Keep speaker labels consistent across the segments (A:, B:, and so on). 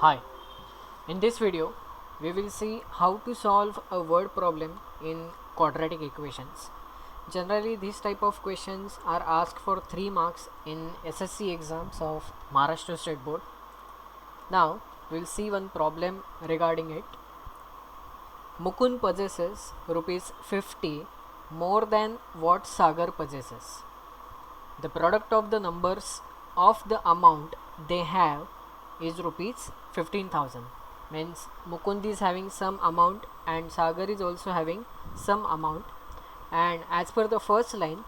A: Hi, in this video we will see how to solve a word problem in quadratic equations. Generally these type of questions are asked for 3 marks in SSC exams of Maharashtra State Board. Now we will see one problem regarding it. Mukund possesses rupees 50 more than what Sagar possesses. The product of the numbers of the amount they have is rupees 15,000. Means Mukund is having some amount and Sagar is also having some amount, and as per the first line,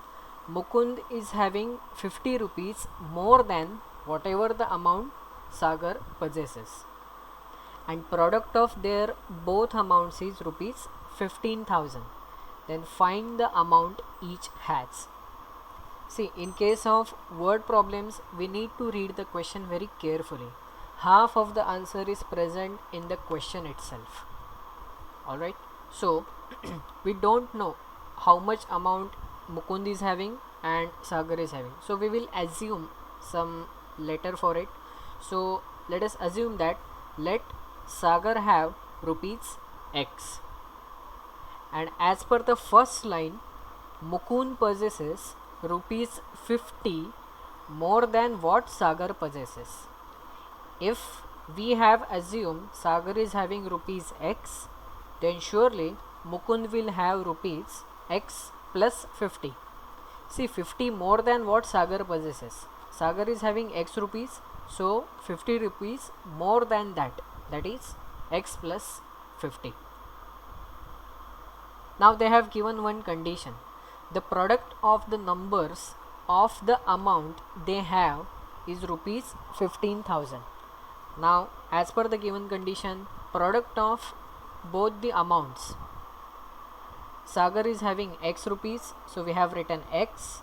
A: Mukund is having 50 rupees more than whatever the amount Sagar possesses, and product of their both amounts is rupees 15,000. Then find the amount each has. See, in case of word problems, we need to read the question very carefully. Half of the answer is present in the question itself. Alright, so we don't know how much amount Mukund is having and Sagar is having. So we will assume some letter for it. So let us assume that let Sagar have rupees X. And as per the first line, Mukund possesses rupees 50 more than what Sagar possesses. If we have assumed Sagar is having rupees X, then surely Mukund will have rupees X plus 50. See, 50 more than what Sagar possesses. Sagar is having X rupees, so 50 rupees more than that, that is X plus 50. Now they have given one condition. The product of the numbers of the amount they have is rupees 15,000. Now as per the given condition, product of both the amounts, Sagar is having X rupees, so we have written X,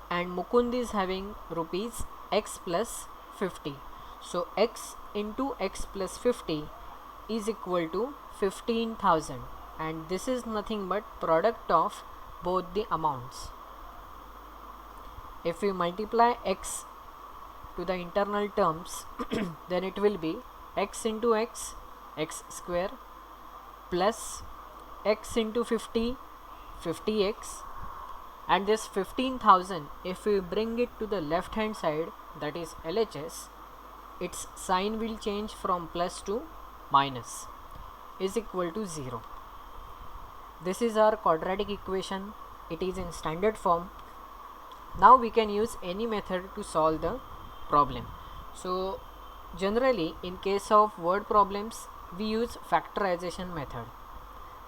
A: and Mukund is having rupees X plus 50. So X into X plus 50 is equal to 15,000, and this is nothing but product of both the amounts. If we multiply X to the internal terms, then it will be X into X, X square, plus X into 50, 50X, and this 15,000, if we bring it to the left hand side, that is LHS, its sign will change from plus to minus, is equal to 0. This is our quadratic equation. It is in standard form. Now we can use any method to solve the problem. So generally in case of word problems, we use factorization method.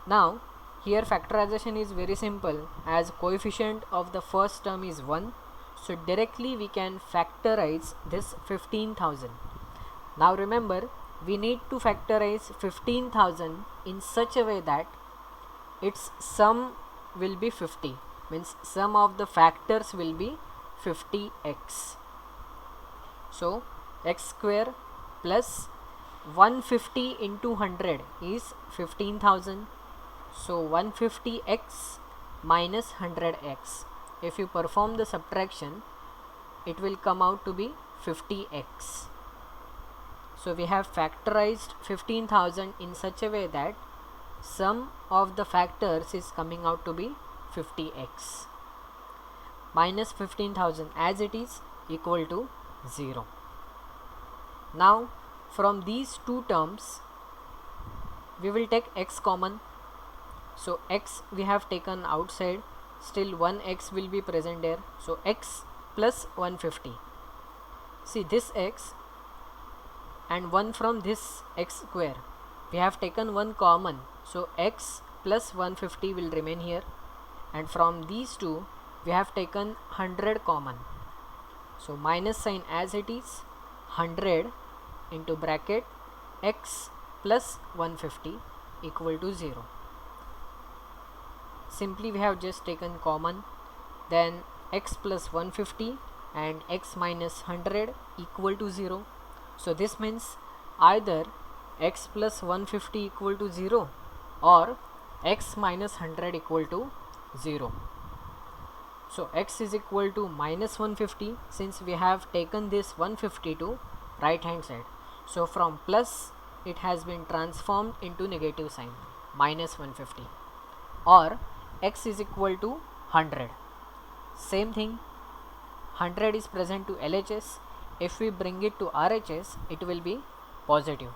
A: Now here factorization is very simple, as coefficient of the first term is 1, so directly we can factorize this 15,000. Now remember, we need to factorize 15,000 in such a way that its sum will be 50, means sum of the factors will be 50x. So x square plus 150 into 100 is 15,000. So 150x minus 100x. If you perform the subtraction, it will come out to be 50x. So we have factorized 15,000 in such a way that sum of the factors is coming out to be 50x. Minus 15,000 as it is equal to 0. Now from these two terms, we will take x common. So x we have taken outside, still 1x will be present there. So x plus 150. See this x and 1 from this x square, we have taken 1 common, so x plus 150 will remain here, and from these two we have taken 100 common. So minus sign as it is, 100 into bracket x plus 150 equal to 0. Simply we have just taken common, then x plus 150 and x minus 100 equal to 0. So this means either x plus 150 equal to 0 or x minus 100 equal to 0. So x is equal to minus 150, since we have taken this 150 to right hand side. So from plus it has been transformed into negative sign, minus 150, or x is equal to 100. Same thing, 100 is present to LHS. If we bring it to RHS, it will be positive.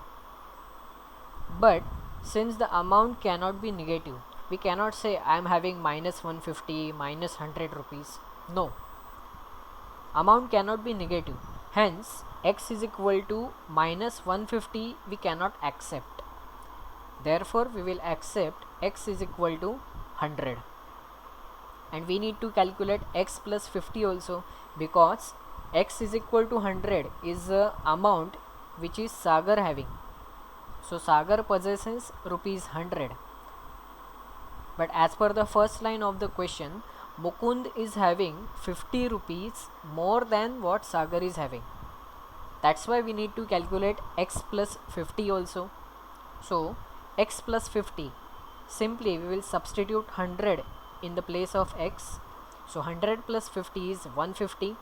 A: But since the amount cannot be negative, we cannot say I am having minus 150, minus 100 rupees. No, amount cannot be negative. Hence, x is equal to minus 150 we cannot accept. Therefore, we will accept x is equal to 100. And we need to calculate x plus 50 also, because x is equal to 100 is the amount which is Sagar having. So Sagar possesses rupees 100. But as per the first line of the question, Mukund is having 50 rupees more than what Sagar is having. That's why we need to calculate x plus 50 also. So x plus 50, simply we will substitute 100 in the place of x. So 100 plus 50 is 150.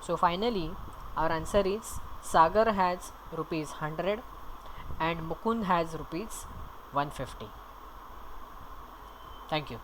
A: So finally our answer is Sagar has rupees 100 and Mukund has rupees 150. Thank you.